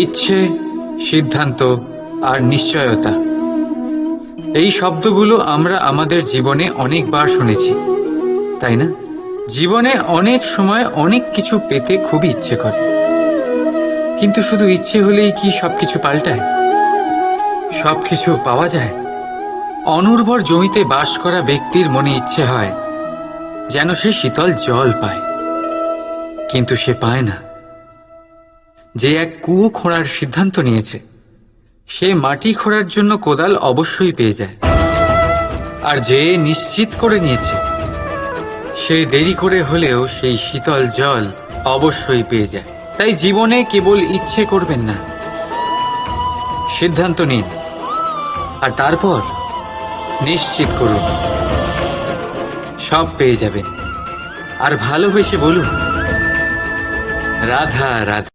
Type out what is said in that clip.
ইচ্ছে, সিদ্ধান্ত আর নিশ্চয়তা, এই শব্দগুলো আমরা আমাদের জীবনে অনেকবার শুনেছি, তাই না? জীবনে অনেক সময় অনেক কিছু পেতে খুবই ইচ্ছে করে, কিন্তু শুধু ইচ্ছে হলেই কি সবকিছু পাল্টায়? সবকিছু পাওয়া যায়? অনুর্বর জমিতে বাস করা ব্যক্তির মনে ইচ্ছে হয় যেন সে শীতল জল পায়, কিন্তু সে পায় না। যে এক কুয়ো খোঁড়ার সিদ্ধান্ত নিয়েছে, সে মাটি খোঁড়ার জন্য কোদাল অবশ্যই পেয়ে যায়। আর যে নিশ্চিত করে নিয়েছে, সে দেরি করে হলেও সেই শীতল জল অবশ্যই পেয়ে যায়। তাই জীবনে কেবল ইচ্ছে করবেন না, সিদ্ধান্ত নিন, আর তারপর নিশ্চিত করুন, সব পেয়ে যাবেন। আর ভালোবেসে বলুন, রাধা রাধা।